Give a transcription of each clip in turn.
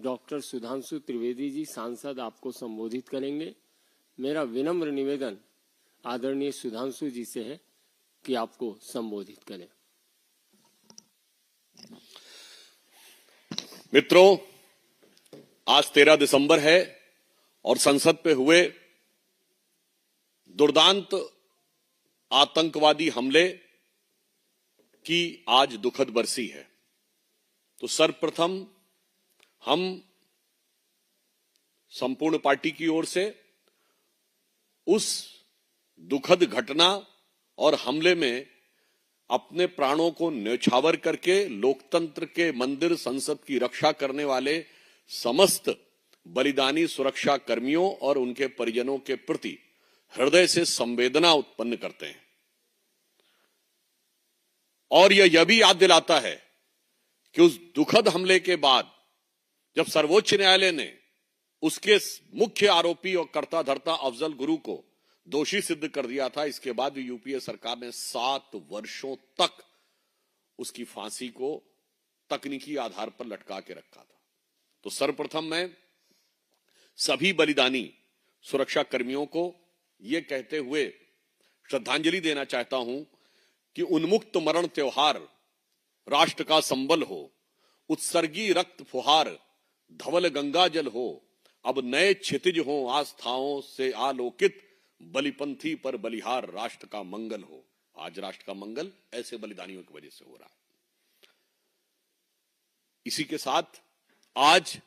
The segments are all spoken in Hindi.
डॉक्टर सुधांशु त्रिवेदी जी सांसद आपको संबोधित करेंगे। मेरा विनम्र निवेदन आदरणीय सुधांशु जी से है कि आपको संबोधित करें। मित्रों, आज 13 दिसंबर है और संसद पे हुए दुर्दांत आतंकवादी हमले की आज दुखद बरसी है। तो सर्वप्रथम हम संपूर्ण पार्टी की ओर से उस दुखद घटना और हमले में अपने प्राणों को न्यौछावर करके लोकतंत्र के मंदिर संसद की रक्षा करने वाले समस्त बलिदानी सुरक्षा कर्मियों और उनके परिजनों के प्रति हृदय से संवेदना उत्पन्न करते हैं। और यह भी याद दिलाता है कि उस दुखद हमले के बाद जब सर्वोच्च न्यायालय ने उसके मुख्य आरोपी और कर्ता धर्ता अफजल गुरु को दोषी सिद्ध कर दिया था, इसके बाद भी यूपीए सरकार ने 7 वर्षों तक उसकी फांसी को तकनीकी आधार पर लटका के रखा था। तो सर्वप्रथम मैं सभी बलिदानी सुरक्षा कर्मियों को यह कहते हुए श्रद्धांजलि देना चाहता हूं कि उन्मुक्त मरण त्योहार राष्ट्र का संबल हो, उत्सर्गी रक्त फुहार धवल गंगा जल हो, अब नए क्षितिज हो आस्थाओं से आलोकित, बलिपंथी पर बलिहार राष्ट्र का मंगल हो। आज राष्ट्र का मंगल ऐसे बलिदानियों की वजह से हो रहा है। इसी के साथ आज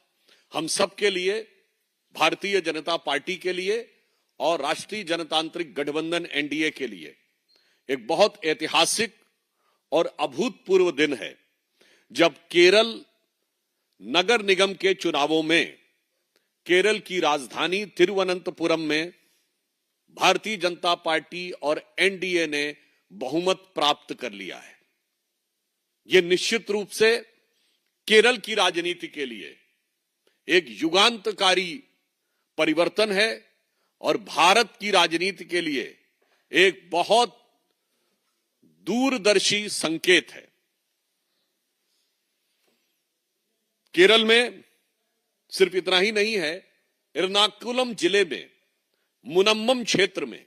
हम सब के लिए, भारतीय जनता पार्टी के लिए और राष्ट्रीय जनतांत्रिक गठबंधन एनडीए के लिए एक बहुत ऐतिहासिक और अभूतपूर्व दिन है, जब केरल नगर निगम के चुनावों में केरल की राजधानी तिरुवनंतपुरम में भारतीय जनता पार्टी और एनडीए ने बहुमत प्राप्त कर लिया है। यह निश्चित रूप से केरल की राजनीति के लिए एक युगांतकारी परिवर्तन है और भारत की राजनीति के लिए एक बहुत दूरदर्शी संकेत है। केरल में सिर्फ इतना ही नहीं है, एर्नाकुलम जिले में मुनम्मम क्षेत्र में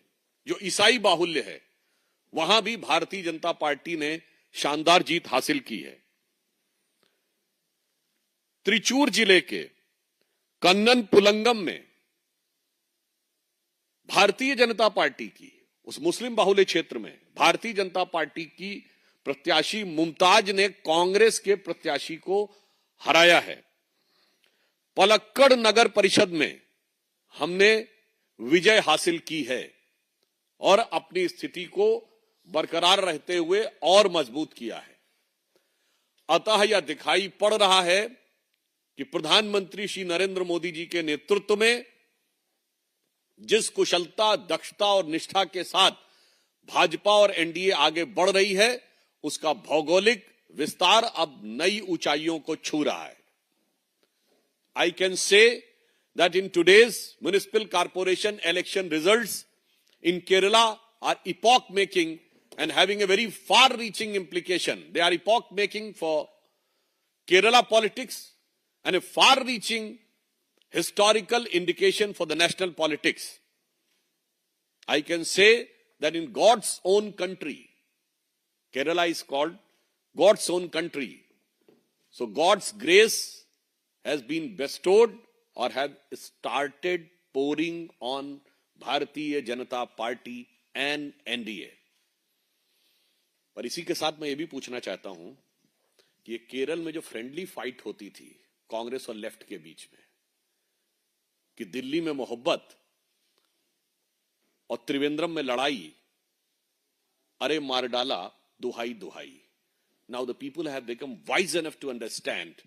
जो ईसाई बाहुल्य है, वहां भी भारतीय जनता पार्टी ने शानदार जीत हासिल की है। त्रिचूर जिले के कन्नन पुलंगम में भारतीय जनता पार्टी की, उस मुस्लिम बाहुल्य क्षेत्र में भारतीय जनता पार्टी की प्रत्याशी मुमताज ने कांग्रेस के प्रत्याशी को हराया है। पलक्कड़ नगर परिषद में हमने विजय हासिल की है और अपनी स्थिति को बरकरार रहते हुए और मजबूत किया है। अतः यह दिखाई पड़ रहा है कि प्रधानमंत्री श्री नरेंद्र मोदी जी के नेतृत्व में जिस कुशलता, दक्षता और निष्ठा के साथ भाजपा और एनडीए आगे बढ़ रही है, उसका भौगोलिक विस्तार अब नई ऊंचाइयों को छू रहा है। I can say that in today's municipal corporation election results in Kerala are epoch-making and having a very far-reaching implication. They are epoch-making for Kerala politics and a far-reaching historical indication for the national politics. I can say that in God's own country, Kerala is called God's own country. So God's grace has been bestowed or have started pouring on Bharatiya Janata Party and NDA. पर इसी के साथ मैं ये भी पूछना चाहता हूं कि ये केरल में जो फ्रेंडली फाइट होती थी कांग्रेस और लेफ्ट के बीच में, कि दिल्ली में मोहब्बत और त्रिवेंद्रम में लड़ाई, अरे मार डाला दुहाई दुहाई. Now the people have become wise enough to understand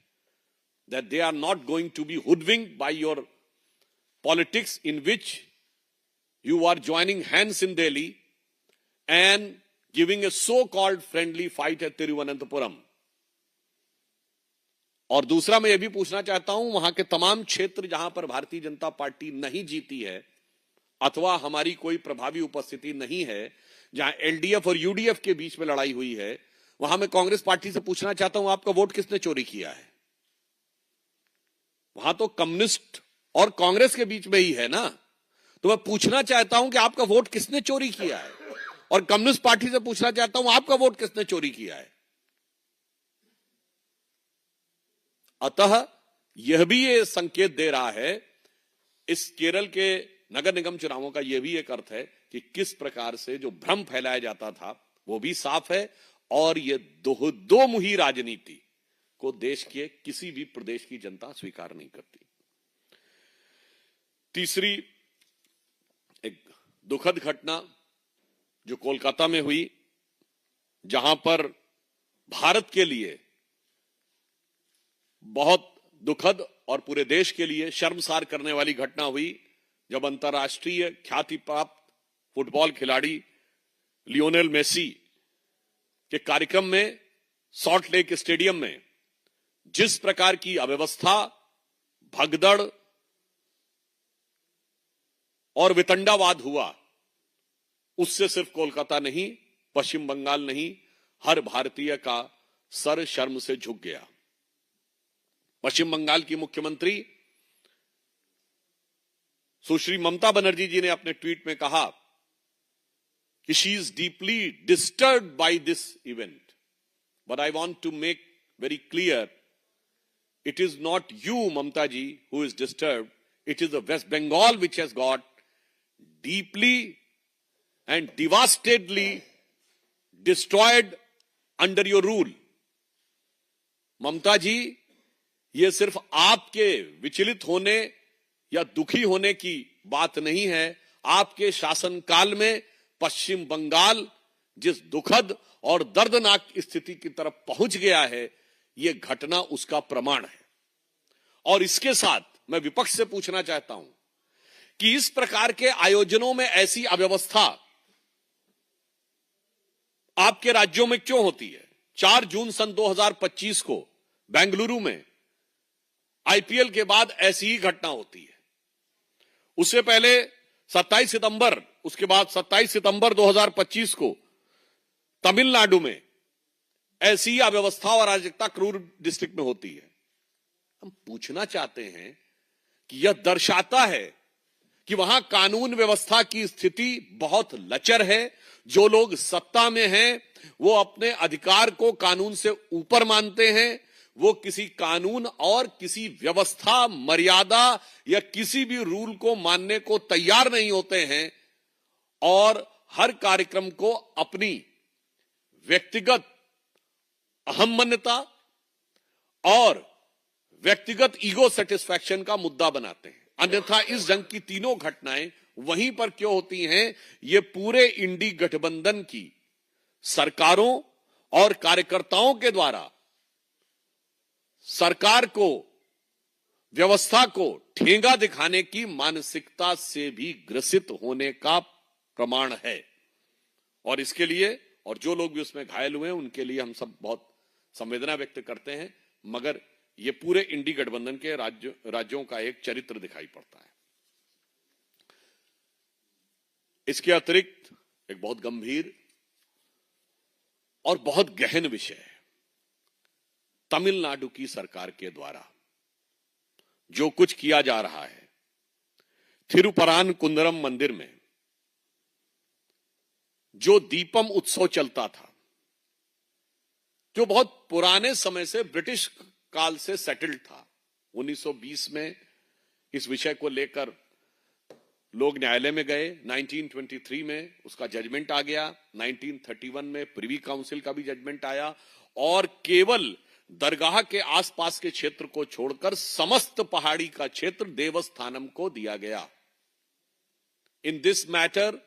that they are not going to be hoodwinked by your politics in which you are joining hands in Delhi and giving a so-called friendly fight at Tiruvananthapuram. और दूसरा मैं ये भी पूछना चाहता हूं, वहां के तमाम क्षेत्र जहां पर भारतीय जनता पार्टी नहीं जीती है अथवा हमारी कोई प्रभावी उपस्थिति नहीं है, जहां एलडीएफ और यूडीएफ के बीच में लड़ाई हुई है, वहां मैं कांग्रेस पार्टी से पूछना चाहता हूं, आपका वोट किसने चोरी किया है? वहां तो कम्युनिस्ट और कांग्रेस के बीच में ही है ना। तो मैं पूछना चाहता हूं कि आपका वोट किसने चोरी किया है, और कम्युनिस्ट पार्टी से पूछना चाहता हूं आपका वोट किसने चोरी किया है। अतः यह भी ये संकेत दे रहा है, इस केरल के नगर निगम चुनावों का यह भी एक अर्थ है कि किस प्रकार से जो भ्रम फैलाया जाता था वो भी साफ है, और ये दो मुही राजनीति को देश के किसी भी प्रदेश की जनता स्वीकार नहीं करती। तीसरी एक दुखद घटना जो कोलकाता में हुई, जहां पर भारत के लिए बहुत दुखद और पूरे देश के लिए शर्मसार करने वाली घटना हुई, जब अंतर्राष्ट्रीय ख्याति प्राप्त फुटबॉल खिलाड़ी लियोनेल मेसी के कार्यक्रम में सॉल्ट लेक स्टेडियम में जिस प्रकार की अव्यवस्था, भगदड़ और वितंडावाद हुआ, उससे सिर्फ कोलकाता नहीं, पश्चिम बंगाल नहीं, हर भारतीय का सर शर्म से झुक गया। पश्चिम बंगाल की मुख्यमंत्री सुश्री ममता बनर्जी जी ने अपने ट्वीट में कहा कि she is deeply disturbed by this event, but I want to make very clear, it is not you Mamata ji who is disturbed, it is the West Bengal which has got deeply and devastedly destroyed under your rule. Mamata ji, यह सिर्फ आपके विचलित होने या दुखी होने की बात नहीं है, आपके शासनकाल में पश्चिम बंगाल जिस दुखद और दर्दनाक स्थिति की तरफ पहुंच गया है, यह घटना उसका प्रमाण है। और इसके साथ मैं विपक्ष से पूछना चाहता हूं कि इस प्रकार के आयोजनों में ऐसी अव्यवस्था आपके राज्यों में क्यों होती है। 4 जून सन 2025 को बेंगलुरु में आईपीएल के बाद ऐसी ही घटना होती है। उससे पहले 27 सितंबर, उसके बाद 27 सितंबर 2025 को तमिलनाडु में ऐसी ही अव्यवस्था और अराजकता क्रूर डिस्ट्रिक्ट में होती है। हम पूछना चाहते हैं कि यह दर्शाता है कि वहां कानून व्यवस्था की स्थिति बहुत लचर है। जो लोग सत्ता में हैं वो अपने अधिकार को कानून से ऊपर मानते हैं, वो किसी कानून और किसी व्यवस्था, मर्यादा या किसी भी रूल को मानने को तैयार नहीं होते हैं, और हर कार्यक्रम को अपनी व्यक्तिगत अहम्मन्यता और व्यक्तिगत ईगो सेटिस्फैक्शन का मुद्दा बनाते हैं। अन्यथा इस जंग की तीनों घटनाएं वहीं पर क्यों होती हैं? ये पूरे इंडी गठबंधन की सरकारों और कार्यकर्ताओं के द्वारा सरकार को, व्यवस्था को ठेंगा दिखाने की मानसिकता से भी ग्रसित होने का प्रमाण है। और इसके लिए, और जो लोग भी उसमें घायल हुए हैं, उनके लिए हम सब बहुत संवेदना व्यक्त करते हैं, मगर ये पूरे इंडी गठबंधन के राज्यों का एक चरित्र दिखाई पड़ता है। इसके अतिरिक्त एक बहुत गंभीर और बहुत गहन विषय है, तमिलनाडु की सरकार के द्वारा जो कुछ किया जा रहा है। थिरुपरान कुंदरम मंदिर में जो दीपम उत्सव चलता था, जो बहुत पुराने समय से ब्रिटिश काल से सेटल्ड था, 1920 में इस विषय को लेकर लोग न्यायालय में गए। 1923 में उसका जजमेंट आ गया। 1931 में प्रिवी काउंसिल का भी जजमेंट आया, और केवल दरगाह के आसपास के क्षेत्र को छोड़कर समस्त पहाड़ी का क्षेत्र देवस्थानम को दिया गया। In this matter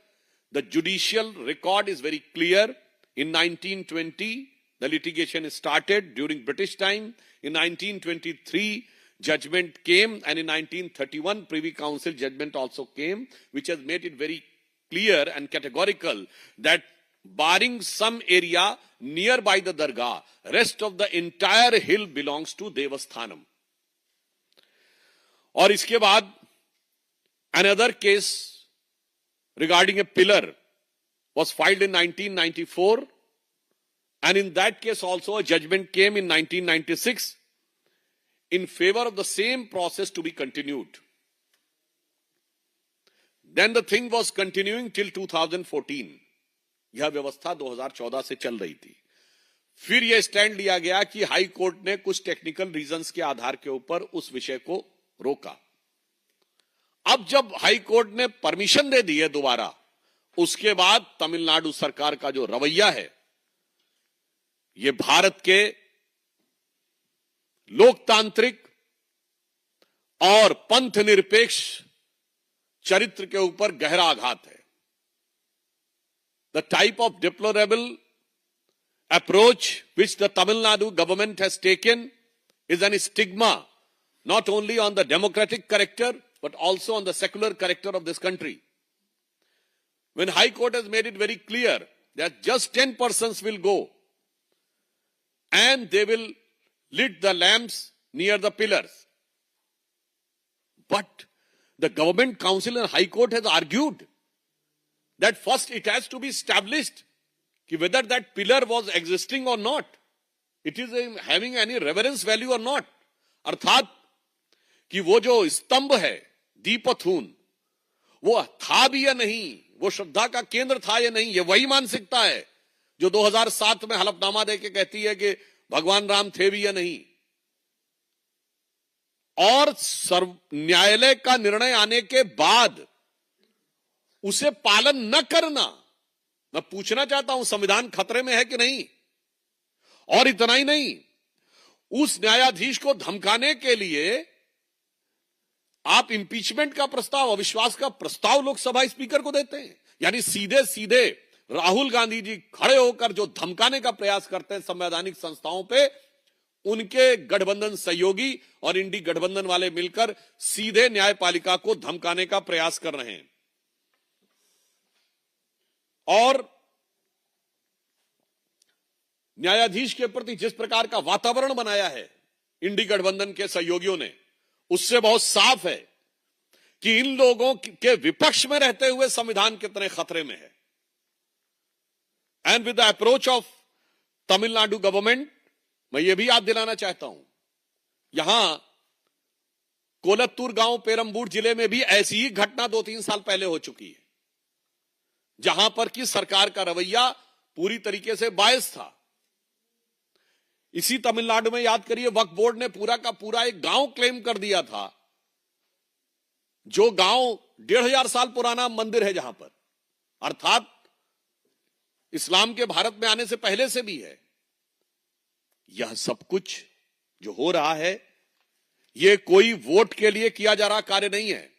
the judicial record is very clear. In 1920 the litigation started during British time. In 1923 judgment came, and in 1931 Privy Council judgment also came, which has made it very clear and categorical that barring some area nearby the dargah, rest of the entire hill belongs to Devasthanam. और इसके बाद another case regarding a pillar was filed in 1994, and in that case also a judgment came in 1996, in favor of the same process to be continued. Then the thing was continuing till 2014. यह व्यवस्था 2014 से चल रही थी. फिर यह स्टैंड लिया गया कि हाई कोर्ट ने कुछ टेक्निकल रीजंस के आधार के ऊपर उस विषय को रोका. अब जब हाई कोर्ट ने परमिशन दे दी है दोबारा, उसके बाद तमिलनाडु सरकार का जो रवैया है, यह भारत के लोकतांत्रिक और पंथ निरपेक्ष चरित्र के ऊपर गहरा आघात है. The type of deplorable approach which the Tamil Nadu government has taken is an stigma not only on the democratic character but also on the secular character of this country. When High Court has made it very clear that just 10 persons will go and they will lit the lamps near the pillars. But the government council and High Court has argued that first it has to be established whether that pillar was existing or not, it is having any reverence value or not. अर्थात कि वो जो स्तंभ है दीपथून, वो था भी या नहीं, वो श्रद्धा का केंद्र था या नहीं, ये वही मानसिकता है जो 2007 में हलफनामा देके कहती है कि भगवान राम थे भी या नहीं. और न्यायालय का निर्णय आने के बाद उसे पालन न करना, मैं पूछना चाहता हूं संविधान खतरे में है कि नहीं. और इतना ही नहीं, उस न्यायाधीश को धमकाने के लिए आप इंपीचमेंट का प्रस्ताव, अविश्वास का प्रस्ताव लोकसभा स्पीकर को देते हैं. यानी सीधे सीधे राहुल गांधी जी खड़े होकर जो धमकाने का प्रयास करते हैं संवैधानिक संस्थाओं पे, उनके गठबंधन सहयोगी और इंडी गठबंधन वाले मिलकर सीधे न्यायपालिका को धमकाने का प्रयास कर रहे हैं. और न्यायाधीश के प्रति जिस प्रकार का वातावरण बनाया है इंडी गठबंधन के सहयोगियों ने, उससे बहुत साफ है कि इन लोगों के विपक्ष में रहते हुए संविधान कितने खतरे में है. And with the approach of Tamil Nadu government, मैं यह भी याद दिलाना चाहता हूं, यहां कोलत्तूर गांव पेरंबूर जिले में भी ऐसी ही घटना 2-3 साल पहले हो चुकी है, जहां पर कि सरकार का रवैया पूरी तरीके से बायस था. इसी तमिलनाडु में याद करिए, वक्फ बोर्ड ने पूरा का पूरा एक गांव क्लेम कर दिया था, जो गांव 1500 साल पुराना मंदिर है जहां पर, अर्थात इस्लाम के भारत में आने से पहले से भी है. यह सब कुछ जो हो रहा है, यह कोई वोट के लिए किया जा रहा कार्य नहीं है.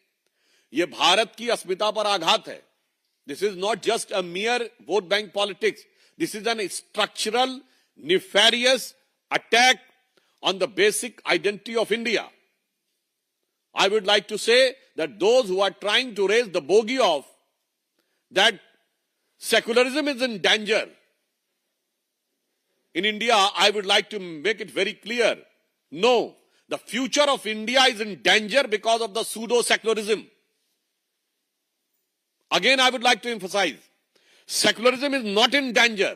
यह भारत की अस्मिता पर आघात है. This is not just a mere vote bank politics. This is an structural, nefarious attack on the basic identity of India. I would like to say that those who are trying to raise the bogey of that secularism is in danger in India, I would like to make it very clear. No, the future of India is in danger because of the pseudo-secularism. Again, I would like to emphasize, secularism is not in danger.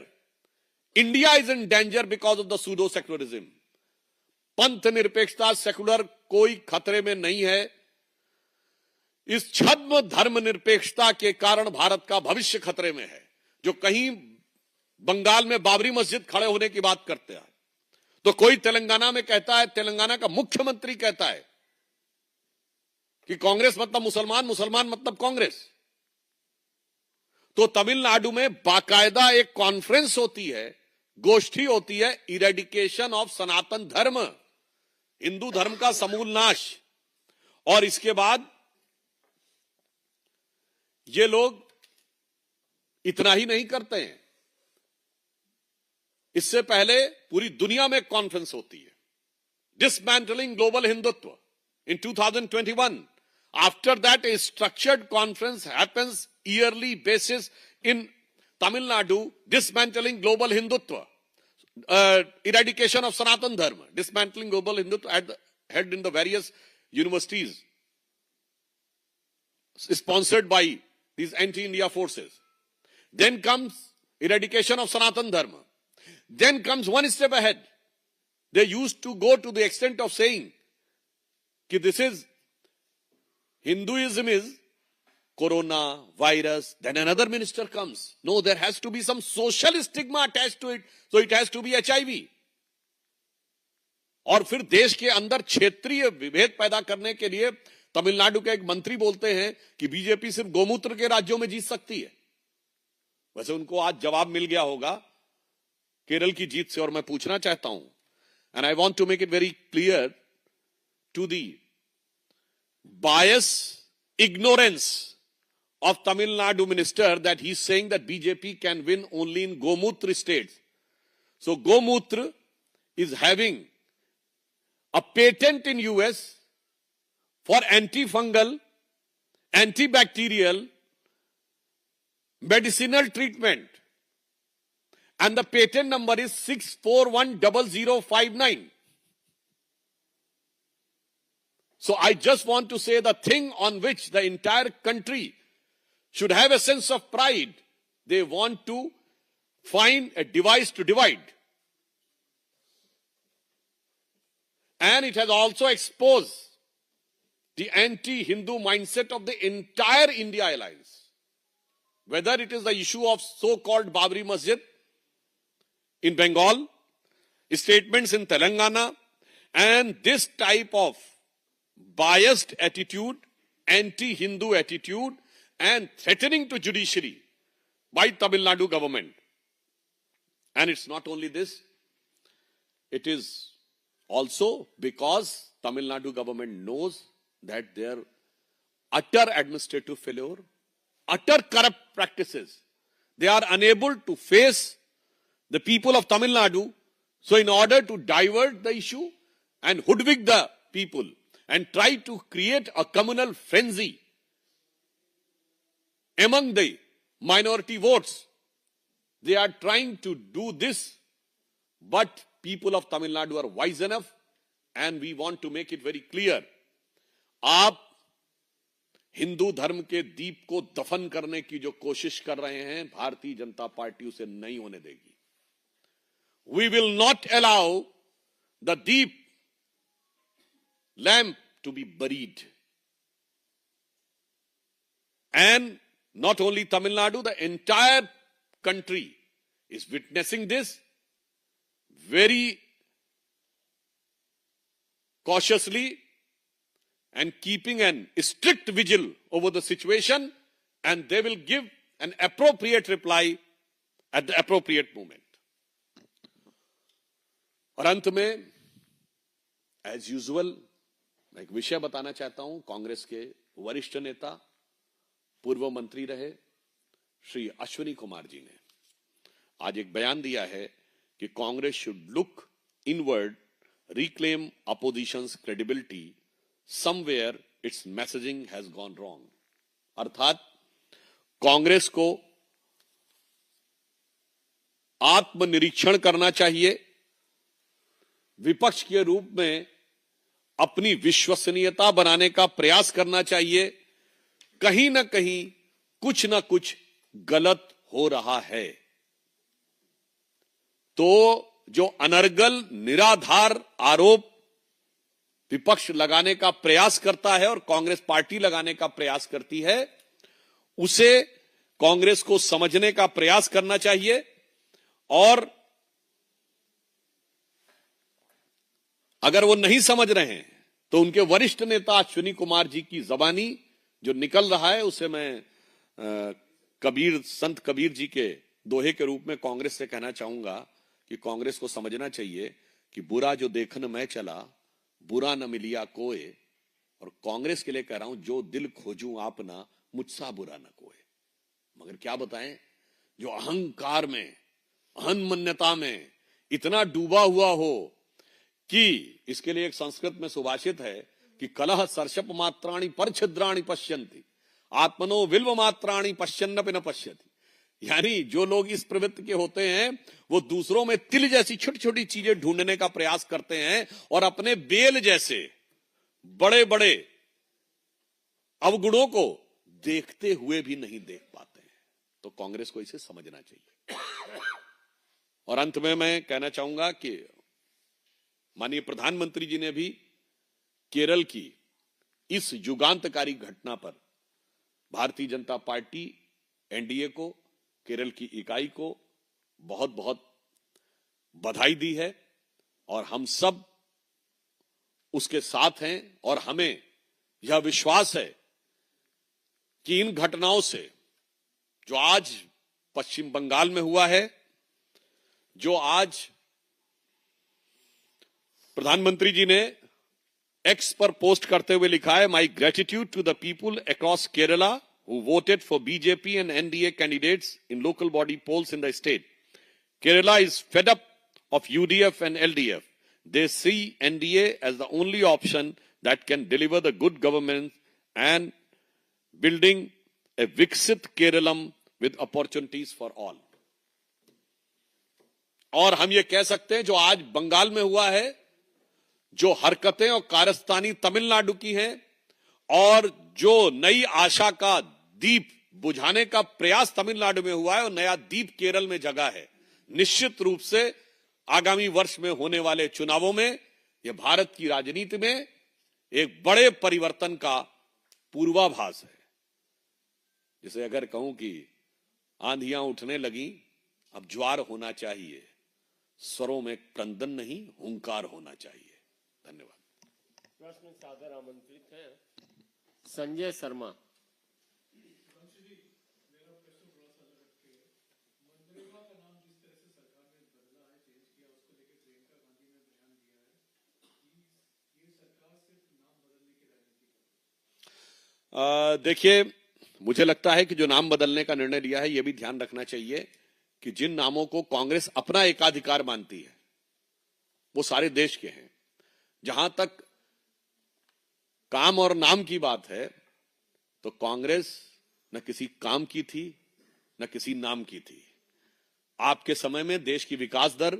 India is in danger because of the pseudo-secularism. पंथ निरपेक्षता, सेकुलर कोई खतरे में नहीं है. इस छद्म धर्म निरपेक्षता के कारण भारत का भविष्य खतरे में है. जो कहीं बंगाल में बाबरी मस्जिद खड़े होने की बात करते हैं, तो कोई तेलंगाना में कहता है, तेलंगाना का मुख्यमंत्री कहता है कि कांग्रेस मतलब मुसलमान, मुसलमान मतलब कांग्रेस. तो तमिलनाडु में बाकायदा एक कॉन्फ्रेंस होती है, गोष्ठी होती है, इरेडिकेशन ऑफ सनातन धर्म, हिंदू धर्म का समूल नाश. और इसके बाद ये लोग इतना ही नहीं करते हैं, इससे पहले पूरी दुनिया में कॉन्फ्रेंस होती है, dismantling global Hindutva in 2021. After that, a structured conference happens yearly basis in Tamil Nadu, dismantling global Hindutva, eradication of Sanatan Dharma, dismantling global Hindutva held in the various universities, sponsored by these anti-India forces. Then comes eradication of Sanatan Dharma. Then comes one step ahead. They used to go to the extent of saying कि this is Hinduism is corona, virus, then another minister comes. No, there has to be some social stigma attached to it. So it has to be HIV. और फिर देश के अंदर क्षेत्रीय विभेद पैदा करने के लिए तमिलनाडु के एक मंत्री बोलते हैं कि बीजेपी सिर्फ गोमूत्र के राज्यों में जीत सकती है। वैसे उनको आज जवाब मिल गया होगा केरल की जीत से, और मैं पूछना चाहता हूं, and I want to make it very clear to the bias, ignorance of Tamil Nadu minister that he's saying that BJP can win only in Gomutra states. So Gomutra is having a patent in US for antifungal, antibacterial, medicinal treatment. And the patent number is 6410059. So I just want to say the thing on which the entire country should have a sense of pride. They want to find a device to divide. And it has also exposed the anti-Hindu mindset of the entire India alliance. Whether it is the issue of so-called Babri Masjid in Bengal, statements in Telangana, and this type of biased attitude, anti-Hindu attitude, and threatening to judiciary by Tamil Nadu government. And it's not only this, it is also because Tamil Nadu government knows that their utter administrative failure, utter corrupt practices, they are unable to face the people of Tamil Nadu. So in order to divert the issue and hoodwink the people, and try to create a communal frenzy among the minority votes, they are trying to do this. But people of Tamil Nadu are wise enough, and we want to make it very clear. आप हिंदू धर्म के दीप को दफन करने की जो कोशिश कर रहे हैं, भारतीय जनता पार्टी उसे नहीं होने देगी. We will not allow the deep lamp to be buried. And not only Tamil Nadu, the entire country is witnessing this very cautiously and keeping an strict vigil over the situation, and they will give an appropriate reply at the appropriate moment. और अंत में एज यूजुअल मैं एक विषय बताना चाहता हूं. कांग्रेस के वरिष्ठ नेता, पूर्व मंत्री रहे श्री अश्विनी कुमार जी ने आज एक बयान दिया है कि Congress should look inward, reclaim oppositions credibility, somewhere it's messaging has gone wrong. अर्थात कांग्रेस को आत्मनिरीक्षण करना चाहिए, विपक्ष के रूप में अपनी विश्वसनीयता बनाने का प्रयास करना चाहिए. कहीं ना कहीं कुछ ना कुछ गलत हो रहा है. तो जो अनर्गल निराधार आरोप विपक्ष लगाने का प्रयास करता है और कांग्रेस पार्टी लगाने का प्रयास करती है, उसे कांग्रेस को समझने का प्रयास करना चाहिए. और अगर वो नहीं समझ रहे हैं तो उनके वरिष्ठ नेता अश्विनी कुमार जी की जबानी जो निकल रहा है उसे मैं संत कबीर जी के दोहे के रूप में कांग्रेस से कहना चाहूंगा कि कांग्रेस को समझना चाहिए कि बुरा जो देखन मैं चला, बुरा न मिलिया कोय. और कांग्रेस के लिए कह रहा हूं, जो दिल खोजूं आपना, मुझसा बुरा न कोय. मगर क्या बताएं, जो अहंकार में, अहंमन्यता में इतना डूबा हुआ हो कि इसके लिए एक संस्कृत में सुभाषित है कि कलह सर्षप मात्राणि पर छिद्राणि पश्यन्ति, आत्मनो विल्व मात्राणि पश्यन्नपि न पश्यति. यानी जो लोग इस प्रवृत्ति के होते हैं वो दूसरों में तिल जैसी छोटी छोटी चीजें ढूंढने का प्रयास करते हैं और अपने बेल जैसे बड़े बड़े अवगुणों को देखते हुए भी नहीं देख पाते हैं. तो कांग्रेस को इसे समझना चाहिए. और अंत में मैं कहना चाहूंगा कि माननीय प्रधानमंत्री जी ने भी केरल की इस युगांतकारी घटना पर भारतीय जनता पार्टी एनडीए को, केरल की इकाई को बहुत बहुत बधाई दी है और हम सब उसके साथ हैं और हमें यह विश्वास है कि इन घटनाओं से जो आज पश्चिम बंगाल में हुआ है, जो आज प्रधानमंत्री जी ने एक्स पर पोस्ट करते हुए लिखा है, my gratitude to the people across Kerala who voted for BJP and NDA candidates in local body polls in the state. Kerala is fed up of UDF and LDF. They see NDA as the only option that can deliver the good government and building a Viksit Keralam with opportunities for all. और हम ये कह सकते हैं जो आज बंगाल में हुआ है, जो हरकतें और कारस्तानी तमिलनाडु की हैं और जो नई आशा का दीप बुझाने का प्रयास तमिलनाडु में हुआ है और नया दीप केरल में जगा है, निश्चित रूप से आगामी वर्ष में होने वाले चुनावों में यह भारत की राजनीति में एक बड़े परिवर्तन का पूर्वाभास है। जिसे अगर कहूं कि आंधियां उठने लगी, अब ज्वार होना चाहिए, स्वरों में क्रंदन नहीं हुंकार होना चाहिए। धन्यवाद। प्रश्न सादर आमंत्रित है संजय शर्मा। देखिए, मुझे लगता है कि जो नाम बदलने का निर्णय लिया है, यह भी ध्यान रखना चाहिए कि जिन नामों को कांग्रेस अपना एकाधिकार मानती है वो सारे देश के हैं। जहां तक काम और नाम की बात है तो कांग्रेस न किसी काम की थी न किसी नाम की थी। आपके समय में देश की विकास दर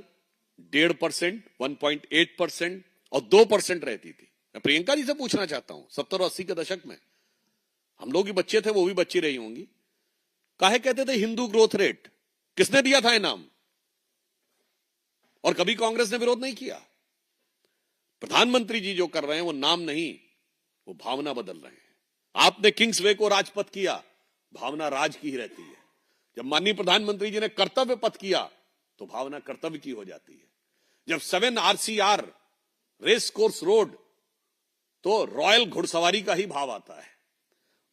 1.5%, 1.8% और 2% रहती थी। मैं प्रियंका जी से पूछना चाहता हूं, 70 और 80 के दशक में हम लोग ही बच्चे थे, वो भी बच्ची रही होंगी, काहे कहते थे हिंदू ग्रोथ रेट? किसने दिया था ये नाम? और कभी कांग्रेस ने विरोध नहीं किया। प्रधानमंत्री जी जो कर रहे हैं वो नाम नहीं, वो भावना बदल रहे हैं। आपने किंग्सवे को राजपथ किया, भावना राज की ही रहती है। जब माननीय प्रधानमंत्री जी ने कर्तव्य पथ किया तो भावना कर्तव्य की हो जाती है। जब 7 RCR रेस कोर्स रोड, तो रॉयल घुड़सवारी का ही भाव आता है।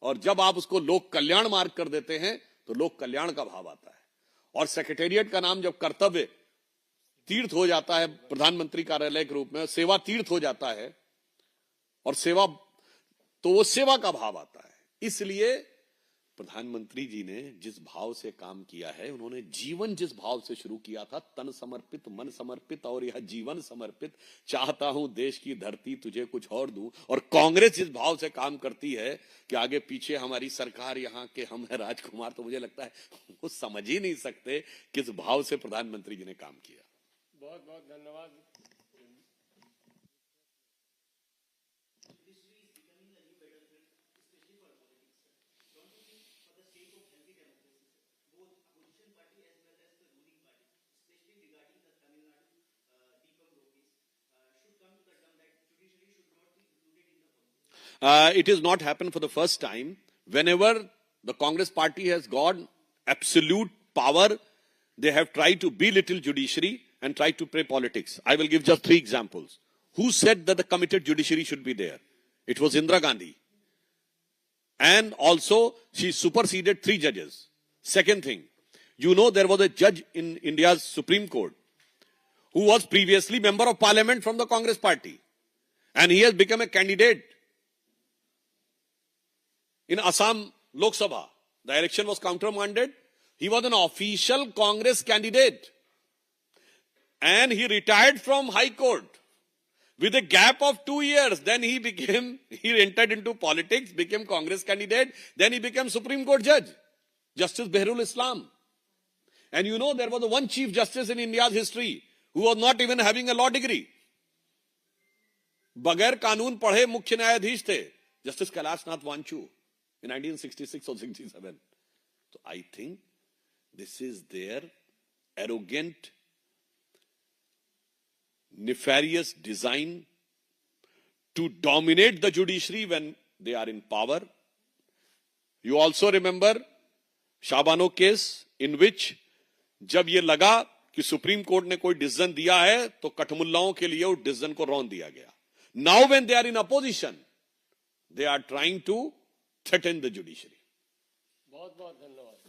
और जब आप उसको लोक कल्याण मार्ग कर देते हैं तो लोक कल्याण का भाव आता है। और सेक्रेटेरिएट का नाम जब कर्तव्य तीर्थ हो जाता है प्रधानमंत्री कार्यालय के रूप में, सेवा तीर्थ हो जाता है और सेवा, तो वो सेवा का भाव आता है। इसलिए प्रधानमंत्री जी ने जिस भाव से काम किया है, उन्होंने जीवन जिस भाव से शुरू किया था, तन समर्पित मन समर्पित और यह जीवन समर्पित, चाहता हूं देश की धरती तुझे कुछ और दूं। और कांग्रेस जिस भाव से काम करती है कि आगे पीछे हमारी सरकार, यहां के हम है राजकुमार, तो मुझे लगता है वो समझ ही नहीं सकते किस भाव से प्रधानमंत्री जी ने काम किया। बहुत बहुत धन्यवाद। It is not happened for the first time. Whenever the Congress party has got absolute power, they have tried to belittle judiciary and try to play politics. I will give just 3 examples. Who said that the committed judiciary should be there? It was Indira Gandhi. And also, she superseded 3 judges. Second thing, you know there was a judge in India's Supreme Court who was previously member of parliament from the Congress party. And he has become a candidate in Assam Lok Sabha. The election was countermanded. He was an official Congress candidate. And he retired from High Court with a gap of 2 years. Then he entered into politics, became Congress candidate. Then he became Supreme Court judge, Justice Behrul Islam. And you know, there was one Chief Justice in India's history who was not even having a law degree. बगैर कानून पढ़े मुख्य न्यायाधीश थे, Justice Kailash Nath Vanchu in 1966 or 67. So I think this is their arrogant, nefarious design to dominate the judiciary when they are in power. You also remember Shahbano case in which जब ये लगा कि सुप्रीम कोर्ट ने कोई डिसीजन दिया है तो कठमुल्लाओं के लिए उस डिसीजन को रौन दिया गया. Now when they are in opposition, they are trying to threaten the judiciary. बहुत बहुत धन्यवाद.